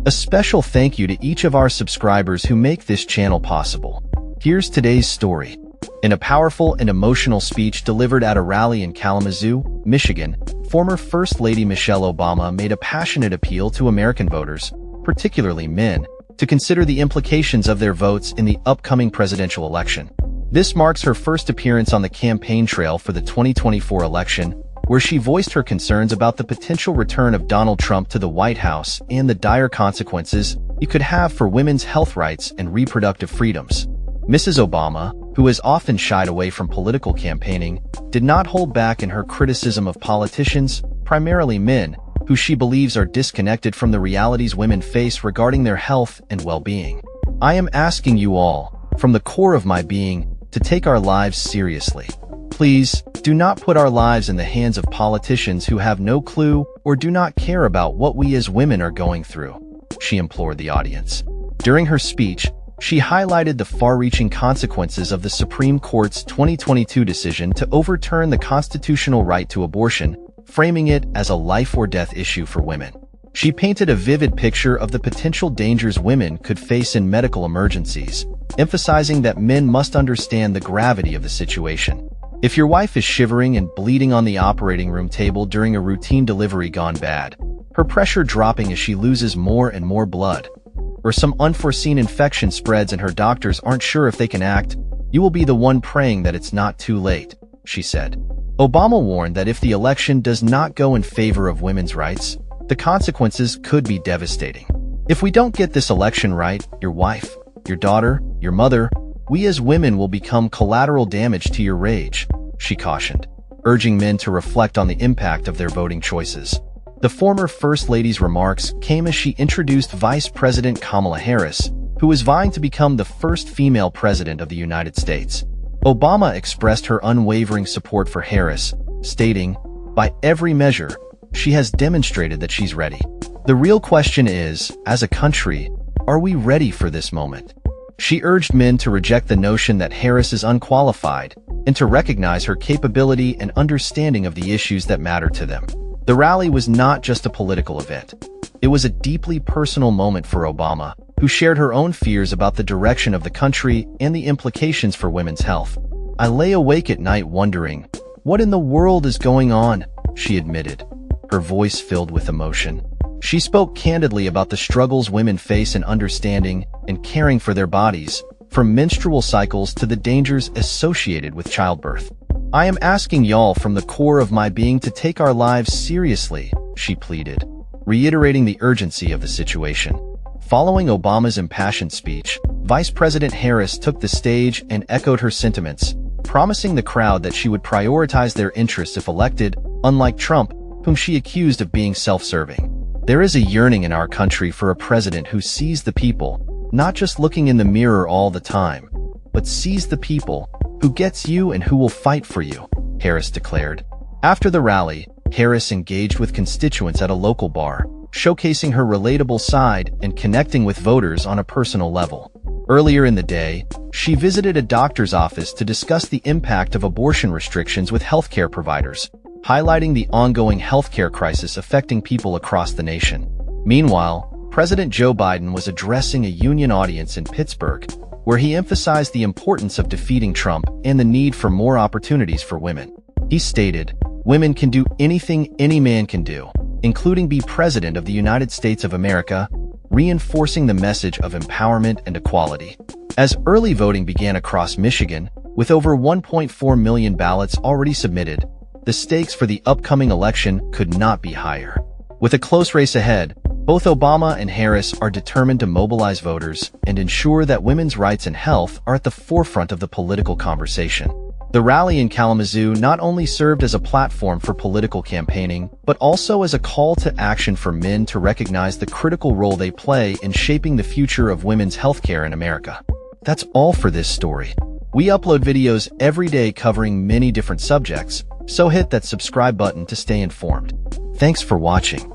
A special thank you to each of our subscribers who make this channel possible. Here's today's story. In a powerful and emotional speech delivered at a rally in Kalamazoo, Michigan, former First Lady Michelle Obama made a passionate appeal to American voters, particularly men, to consider the implications of their votes in the upcoming presidential election. This marks her first appearance on the campaign trail for the 2024 election, where she voiced her concerns about the potential return of Donald Trump to the White House and the dire consequences it could have for women's health rights and reproductive freedoms. Mrs. Obama, who has often shied away from political campaigning, did not hold back in her criticism of politicians, primarily men, who she believes are disconnected from the realities women face regarding their health and well-being. I am asking you all, from the core of my being, to take our lives seriously. Please, do not put our lives in the hands of politicians who have no clue or do not care about what we as women are going through, she implored the audience. During her speech, she highlighted the far-reaching consequences of the Supreme Court's 2022 decision to overturn the constitutional right to abortion, framing it as a life-or-death issue for women. She painted a vivid picture of the potential dangers women could face in medical emergencies, emphasizing that men must understand the gravity of the situation. If your wife is shivering and bleeding on the operating room table during a routine delivery gone bad, her pressure dropping as she loses more and more blood, or some unforeseen infection spreads and her doctors aren't sure if they can act, you will be the one praying that it's not too late, she said. Obama warned that if the election does not go in favor of women's rights, the consequences could be devastating. If we don't get this election right, your wife, your daughter, your mother, we as women will become collateral damage to your rage, she cautioned, urging men to reflect on the impact of their voting choices. The former First Lady's remarks came as she introduced Vice President Kamala Harris, who is vying to become the first female president of the United States. Obama expressed her unwavering support for Harris, stating, "By every measure, she has demonstrated that she's ready. The real question is, as a country, are we ready for this moment?" She urged men to reject the notion that Harris is unqualified and to recognize her capability and understanding of the issues that matter to them. The rally was not just a political event. It was a deeply personal moment for Obama, who shared her own fears about the direction of the country and the implications for women's health. "I lay awake at night wondering, what in the world is going on?" she admitted, her voice filled with emotion. She spoke candidly about the struggles women face in understanding and caring for their bodies, from menstrual cycles to the dangers associated with childbirth. "I am asking y'all from the core of my being to take our lives seriously," she pleaded, reiterating the urgency of the situation. Following Obama's impassioned speech, Vice President Harris took the stage and echoed her sentiments, promising the crowd that she would prioritize their interests if elected, unlike Trump, whom she accused of being self-serving. There is a yearning in our country for a president who sees the people, not just looking in the mirror all the time, but sees the people, who gets you and who will fight for you, Harris declared. After the rally, Harris engaged with constituents at a local bar, showcasing her relatable side and connecting with voters on a personal level. Earlier in the day, she visited a doctor's office to discuss the impact of abortion restrictions with healthcare providers, highlighting the ongoing healthcare crisis affecting people across the nation. Meanwhile, President Joe Biden was addressing a union audience in Pittsburgh, where he emphasized the importance of defeating Trump and the need for more opportunities for women. He stated, "Women can do anything any man can do, including be President of the United States of America," reinforcing the message of empowerment and equality. As early voting began across Michigan, with over 1.4 million ballots already submitted, the stakes for the upcoming election could not be higher. With a close race ahead, both Obama and Harris are determined to mobilize voters and ensure that women's rights and health are at the forefront of the political conversation. The rally in Kalamazoo not only served as a platform for political campaigning, but also as a call to action for men to recognize the critical role they play in shaping the future of women's healthcare in America. That's all for this story. We upload videos every day covering many different subjects, so hit that subscribe button to stay informed. Thanks for watching.